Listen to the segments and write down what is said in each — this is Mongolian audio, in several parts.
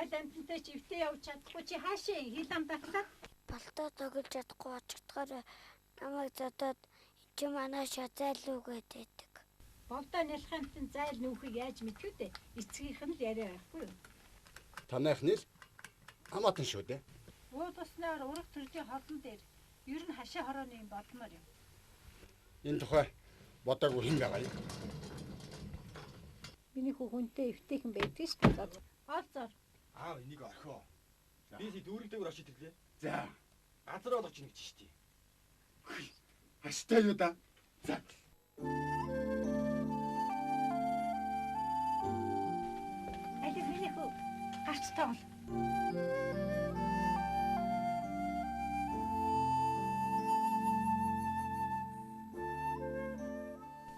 айл амтантай ч өвтөө явж чадахгүй чи хаашаа хил ам багтаад Болтоо тоглож чадахгүй очихдохоор намайг зодоод чи манай шазаалуу гэдэг. Болдоо нялхантын зайл нүүхийг яаж мэдхүү дээ? Эцгийнх нь л яриа байхгүй юу? Танайхны л хамаатан шүү дээ. Ууд уснаар ураг төрлийн холон дээр ер нь хашаа хорооны юм болмоор юм. Энэ тухай бодоогүй хэн байгаа юм? Миний хүү хүнтэй эвтэйхэн байдаг шүү дээ. Олзоор. Аав энийг орхио. Би си дүүрэгдээгөр очиж ирлээ. За. Газар олгож ийн гэж штий. Хаштай юу да? За. Али миний хүү гарч тоол.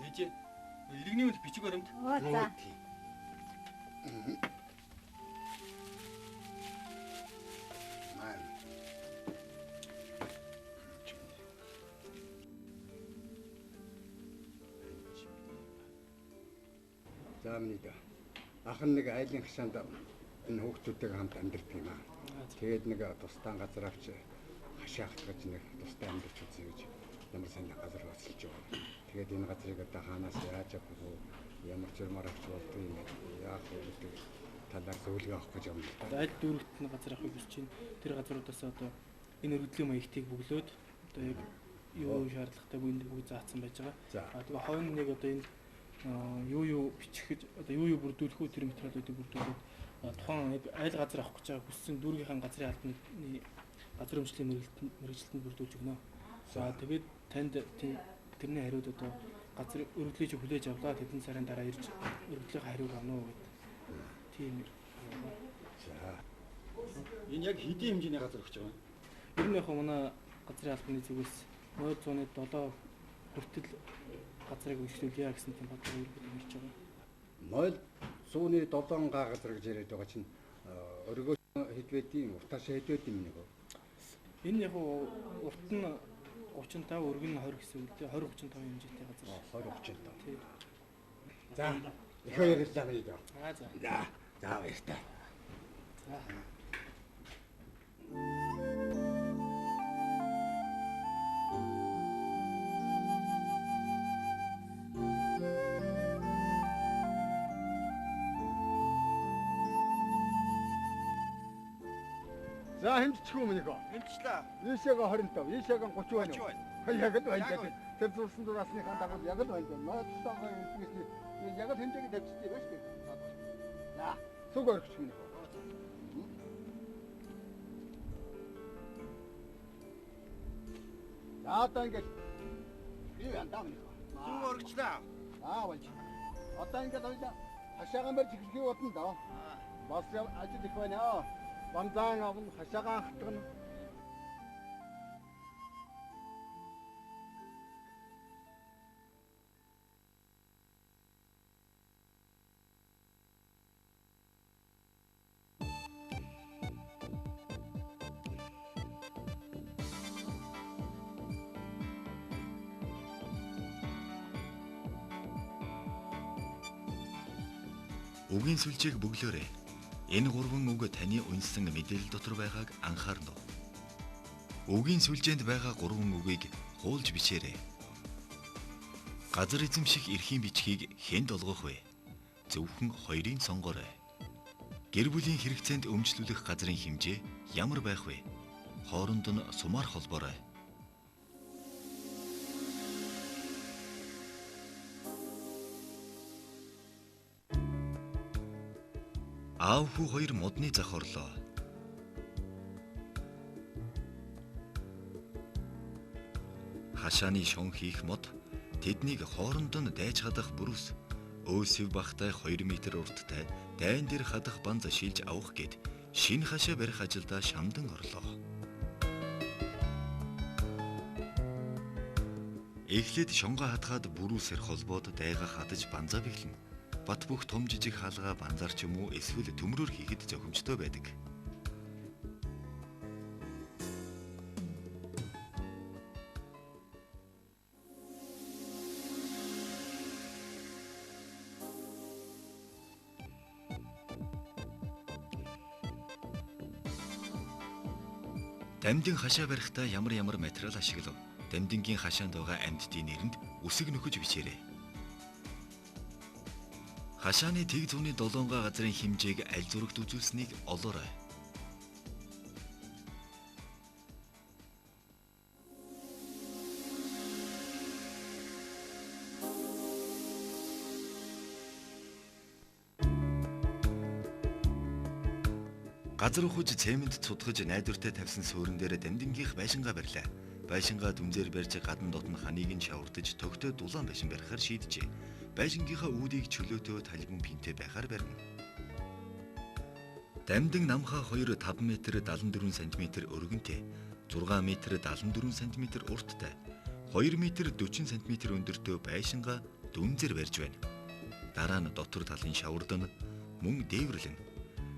Ээжээ. Иргэний үнд бичиг баримт. Оо за. За минийд ах нэг айлын хашаанд энэ хүүхдүүдтэйгээ хамт амьдардаг юм аа. Тэгээд нэг тусдаан газар авч хашаахт гэж нэг тусдаа амьдарч үзье гэж ямар сайн газар баслж байгаа. Тэгээд энэ газрыг одоо хаанаас яаж авах вэ? Ямар журмаар авч болдгоо юм яах вэ гэдэг талаар зөвлөгөө авах гэж юм. Аль дүүрэгтний газар авахыг хүсэж байна. Тэр газруудаас одоо энэ өргөдлийн маягтыг бөглөөд одоо яг юу шаардлагатай бүгд заасан байж байгаа. Тэгээ хойно нэг одоо энэ юу бичих одоо юу бүрдүүлэх үү тэр материалуудыг бүрдүүлээд тухайн айл газар авах гэж байгаа хүссэн дүүргийнхаа газрын албаны газар өмчлийн мэргэжилтэнд бүрдүүлж өгнө. За тэгээд танд тэрний хариуд одоо газар өргөдлийг хүлээж авлаа тэдэн сарын дараа ирж өргөдлийн хариуг авна уу гэдэг. Тийм. За. Энэ яг хэдийн хэмжээний газар өгч байгаа юм? Ер нь яг манай газрын албаны зүгээс 0.7 хүртэл газрыг үйлчлүүлье гэсэн тийм бодлого ирж байгаа. 0.7 газар гэж яриад байгаа чинь өргөө хэдвэдийн утааш хэдвэд юм нэг. Энэ яг урт нь 35 өргөн 20 гэсэн үг дээ 20 35 хэмжээтэй газар. 20 35. Тийм. За ихөө ярилцлаа минийд. За. За баяртай. За. За хэмжчихүү минийх. Хэмжлээ. Ийшээгээ 25, ийшээгээ 30 байна. 30 байна. Яг л байна. Тэр зурсан дураасныхаа дагуу яг л байна. Ноцтойгоо хэлбэс яг л хэмжээг тавьчихсан байх шүү дээ. За, сүг өргөч минийх. За одоо ингээд би янда минийх. Сүг өргөчлээ. Болж. Одоо ингээд хоёлаа хашаагаан барьж эхлэхийг бодно доо. Бас ажил их байна. Банзаан авна, хашаагаан хатгана. Үгийн сүлжээг бөглөөрэй. Энэ гурван үг таны үнсэн мэдээлэл дотор байгааг анхаарна уу? Үгийн сүлжээнд байгаа гурван үгийг хуулж бичээрэй. Газар эзэмших эрхийн бичгийг хэнд олгох вэ? Зөвхөн хоёрын сонгоорой. Гэр бүлийн хэрэгцээнд өмчлүүлэх газрын хэмжээ ямар байх вэ? Хооронд нь сумаар холбоорой. Аав хүү хоёр модны зах орлоо. Хашааны шон хийх мод тэднийг хооронд нь дайж хадах бүрс өөсөв багтай 2 м урттай дайн дээр хадах банз шилж авах гэд шинэ хашаа барих ажилдаа шамдан орлоо. Эхлээд шонгоо хатгаад бүрүүсээр холбоод дайга хадаж банзаа бэглэнэ. Бат бүх том жижиг хаалгаа банзаар ч юм уу эсвэл төмрөөр хийхэд зохимжтой байдаг. Дамдын хашаа барихтаа ямар материал ашиглав? Дамдингийн хашаанд байгаа амьтдын нэрэнд үсэг нөхөж бичээрэй. Хашааны тэг зүүнний 7 газрын хэмжээг аль зурагт үзүүлсэнийг олоорой. Газар ухаж цемент цудгаж найдвартай тавьсан суурин дээр дамдингийнх байшингаа барьлаа. Байшингаа дүнзээр барьж гадна дотн ханыг нь шавардаж тогтоо дулаан байшин барихаар шийджээ. Байшингийнхаа үүдийг чөлөөтөө талбан пинтэй байхаар барина. Дамдин намхаа 2 5 м 74 см өргөнтэй, 6 м 74 см урттай, 2 м 40 см өндөртөө байшингаа дүнзээр барьж байна. Дараа нь дотор талын шавардан мөн дээвэрлэн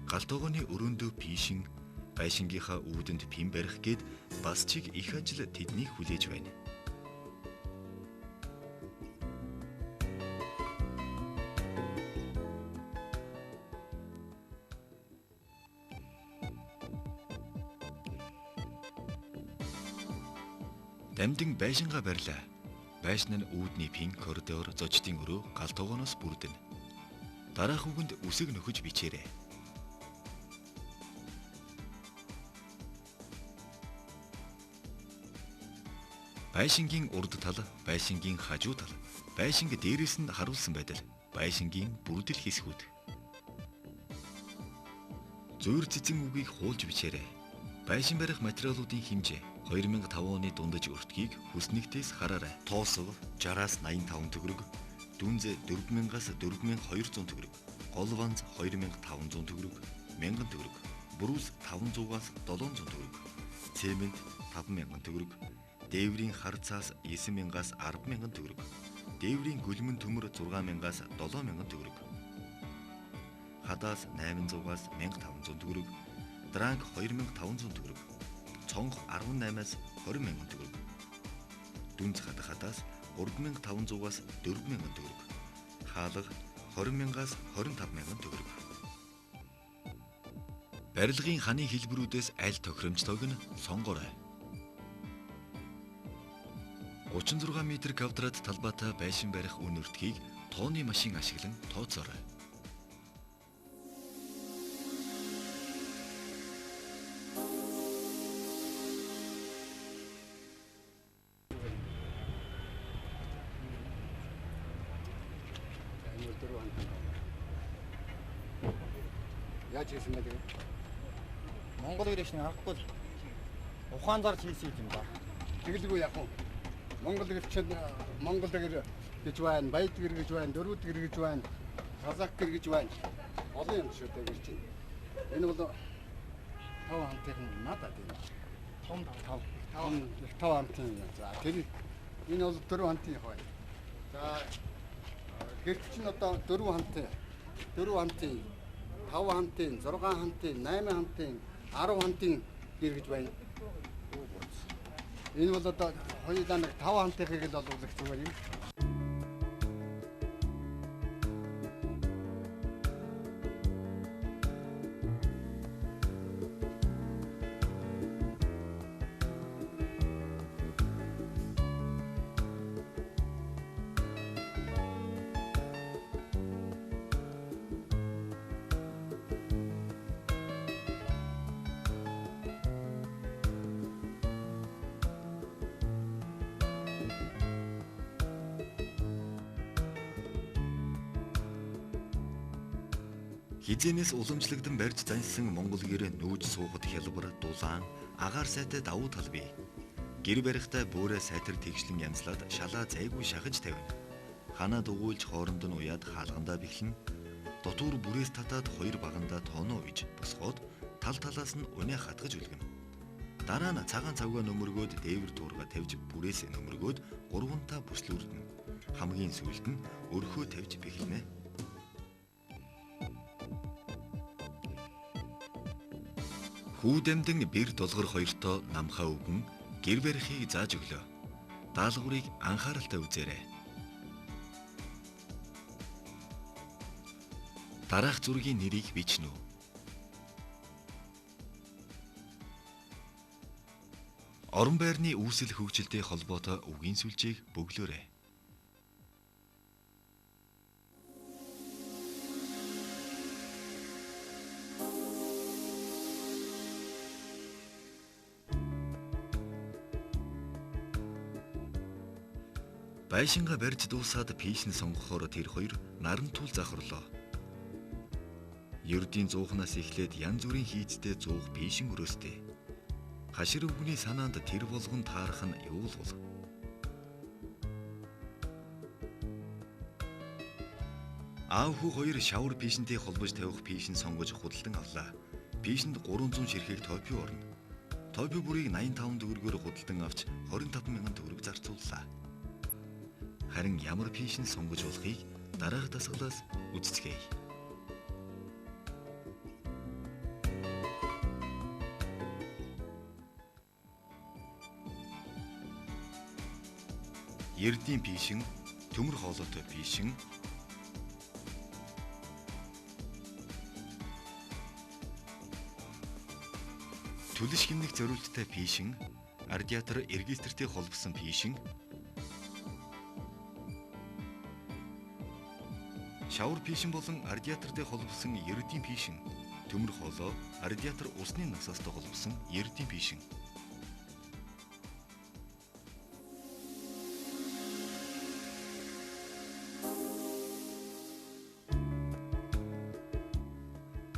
галтогооны өрөөндөө пишин байшингийнхаа үүдэнд пин барих гээд бас чиг их ажил тэднийг хүлээж байна. Дамдин байшингаа барьлаа. Байшин нь үүдний пин коридор зочдын өрөө галтогооноос бүрдэнэ. Дараах үгэнд үсэг нөхөж бичээрэй. Байшингийн урд тал, байшингийн хажуу тал, байшинг дээрээс нь харуулсан байдал, байшингийн бүрдэл хэсгүүд. Зөөр цэцэн үгийг хуулж бичээрэй. Байшин барих материалуудын хэмжээ 2005 оны дундаж өртгийг хүснэгтээс хараарай. Тоосов 60-аас 85 төгрөг, дүнзэ 4000-аас 4200 төгрөг, гол ванз 2500 төгрөг, 1000 төгрөг, брус 500-аас 700 төгрөг, цемент 5000 төгрөг, дээврийн хар цаас 9000-аас 10000 төгрөг, дээврийн гөлмөн төмөр 6000-аас 7000 төгрөг, хадаас 800-аас 1500 төгрөг, дранк 2500 төгрөг, цонх 18-аас 20000 төгрөг, дүнз хадаас 3500-аас 4000 төгрөг, хаалга 20000-аас 25000 төгрөг. Барилгын ханы хэлбэрүүдээс аль тохиромжтойг нь сонгоорой. 36 м квадрат талбайтай байшин барих үн өртгийг тооны машин ашиглан тооцоорой. Яаж хийсэн бэ тэгээ? Монгол ирээшний аргагүй л ухаан зарж хийсэн юм ба. Тэгэлгүй яг уу. Монгол ирчэд Монгол гэр гэж байна, баяд гэр гэж байна, дөрвөд гэр гэж байна, казак гэр гэж байна. Олон юм шүү дээ гэр чинь. Энэ бол тав хамтын надад энэ. Тав хамтын. За тэр энэ бол дөрвөн хамтын хой. За гэр чинь одоо дөрвөн хамтын, 5 хамтын, 6 хамтын, 8 хамтын, 10 хамтын гэр гэж байна. Энэ бол одоо хоёулаа нэг 5 хамтыг л олуулах зүгээр юм. Хизэнээс уламжлагдсан барьж зансан Монгол гэр нүүж суухад хялбар, дулаан, агаар сайтай давуу тал бий. Гэр барихтаа буурай сайтар тэгшлэн янзлаад шалаа зайгүй шахаж тавина. Ханаа дугуйлж хооронд нь уяад хаалгандаа бэхлэн, дотуур бүрээс татаад 2 багандаа тооноо үйж босгоод тал талаас нь унаа хатгаж үлгэнэ. Дараа нь цагаан цавгаа нөмөргөөд дээвэр дуурга тавьж бүрээс нөмөргөөд 3 бүслүүрдэнэ. Хамгийн сүүлд нь өрхөө тавьж бэхлэнэ. Хүүдэмдэн бэр долгор хоёртоо намхаа өгөн гэр барихыг зааж өглөө. Даалгаврыг анхааралтай үзээрэй. Дараах зургийн нэрийг бичнэ үү? Орон байрны үүсэл хөгжилтэй холбоотой үгийн сүлжээг бөглөөрэй. Байшинга барьж дуусаад пишн сонгохоор тэр хоёр наран туул завхарлаа. Ердийн зуухнаас эхлээд янз бүрийн хийцтэй зуух пишн өрөөстэй. Хашир өвгний санаанд тэр болгон таарах нь юу л. Аав хүү хоёр шавар пишнтэй холбож тавих пишн сонгож худалдан авлаа. Пишнд 300 ширхэг топи орно. Топи бүрийг 85 төгрөгөөр худалдан авч 25,000 төгрөг зарцууллаа. Харин ямар пишн сонгож болохыг дараах дасгалаас үзцгээе. Ердийн пишн, төмөр хоолойтой пишн, төлөш хэмнэх зориулттай пишн, радиатор регистртэй холбосон пишн, шавар пишн болон радиатортой холбосон ердийн пишн, төмөр хоолой, радиатор усны насаастай холбосон ердийн пишн.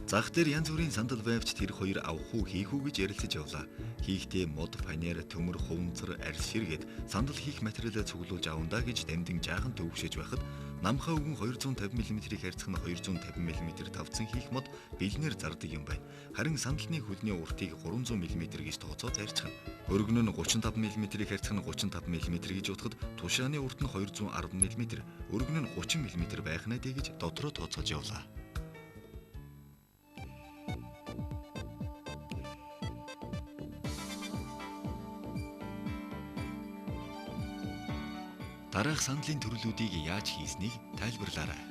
Зах дээр янз бүрийн сандал байвч тэр хоёр авах уу хийх үү гэж ярилцаж явлаа. Хийхдээ мод, фанер, төмөр, хуванцар, арьс ширгээд сандал хийх материалаа цуглуулж авандаа гэж дамдин жаахан төвөгшөж байхад намхаа өвгөн 250 мм-ийг харьцах нь 250 мм тавцсан хийх мод бэлнээр зардаг юм байна. Харин сандалны хөлний уртыг 300 мм гэж тооцоод зарчхна. Өргөн нь 35 мм-ийг харьцах нь 35 мм гэж утгад тушааны урт нь 210 мм, өргөн нь 30 мм байх нэ гэж дотроо тооцоож явлаа. Дараах сандлын төрлүүдийг яаж хийснийг тайлбарлаарай.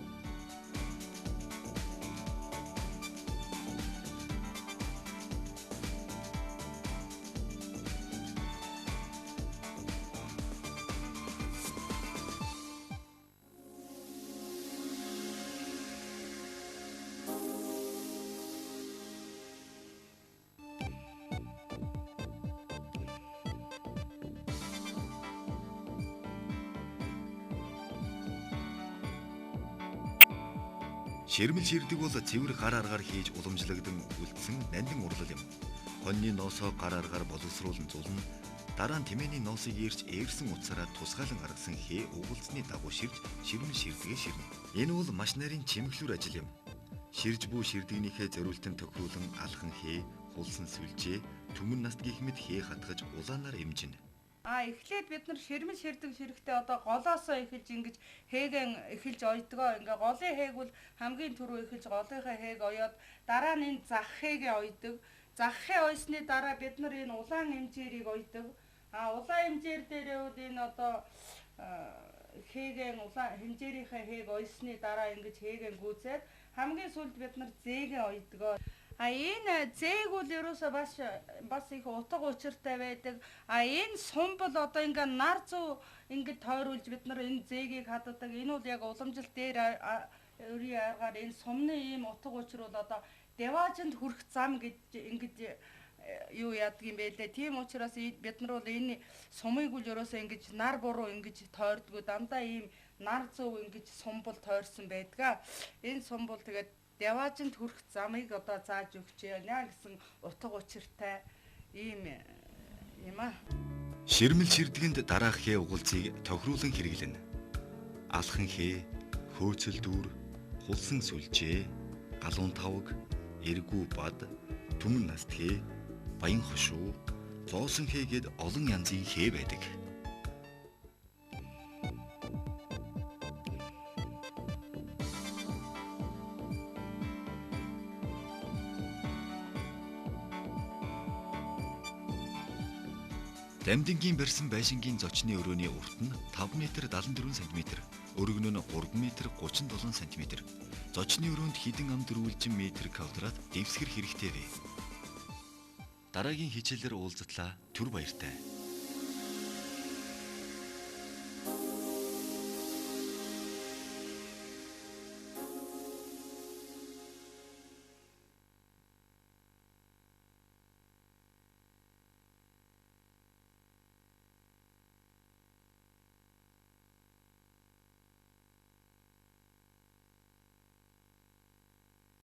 Ширмэл ширдэг бол цэвэр гар аргаар хийж уламжлагдан үлдсэн нандин урлал юм. Хоньны ноосоо гар аргаар боловсруулан зулна. Дараа нь тэмээний ноосыг eerж eerсэн утсаараа тусгаалan гаргасан хээ угалцны дагуу ширж ширмэл ширдэгэ ширнэ. Энэ бол маш нарийн чимэглүүр ажил юм. Ширж буй ширдэгнийхээ зориултын тохируулан алхан хээ, хулсан сүлжээ, түмэн наст гэх мэт хээ хатгаж улаанаар эмжинэ. Эхлээд бид нар ширмэл ширдэг ширхтээ одоо голоосоо эхэлж ингэж хээгэн эхэлж ойдгоо. Ингээ голын хээг бол хамгийн түрүү эхэлж голынхаа хээг оёод дараа нь энэ зах хээг ойдог. Зах хээ ойсны дараа бид нар энэ улаан эмжээрийг ойдог. Улаан эмжээр дээрээ бол энэ одоо хээгэн улаан хэмжээрийнхээ хээг ойсны дараа ингэж хээгэн гүйцээд хамгийн сүүлд бид нар зээгээ ойдгоо. Энэ зээг бол ерөөсөө бас их утга учиртай байдаг. Энэ сум бол одоо ингээ нар зүү ингээ тойруулж бид нар энэ зээгийг хаддаг. Энэ бол яг уламжлалт дээр өөрийн аргаар энэ сумны ийм утга учир бол одоо деважинд хүрэх зам гэж ингэж юу яадаг юм бэ лээ. Тийм учраас бид нар бол энэ сумыг бол ерөөсөө ингэж нар буруу ингэж тойрдгоо. Дандаа ийм нар зүү ингэж сумбол тойрсон байдаг. Энэ сумбол тэгээд деважинд хүрэх замыг одоо зааж өгч яана гэсэн утга учиртай ийм юм аа. Ширмэл ширдэгэнд дараах хээ угалцыг тохируулан хэрэглэнэ. Алхан хээ, хөөцөл дүүр, хулсан сүлжээ, галуун тавг, эргүү бад, түмэн наст хээ, баян хошуу, зоосон хээ гээд олон янзын хээ байдаг. Дамдингийн барьсан байшингийн зочны өрөөний урт нь 5 м 74 см, өргөн нь 3 м 37 см. Зочны өрөөнд хідэн ам дөрвөлжин метр квадрат дэвсгэр хэрэгтэй вэ. Дараагийн хичээлээр уулзтлаа. Түр баяртай.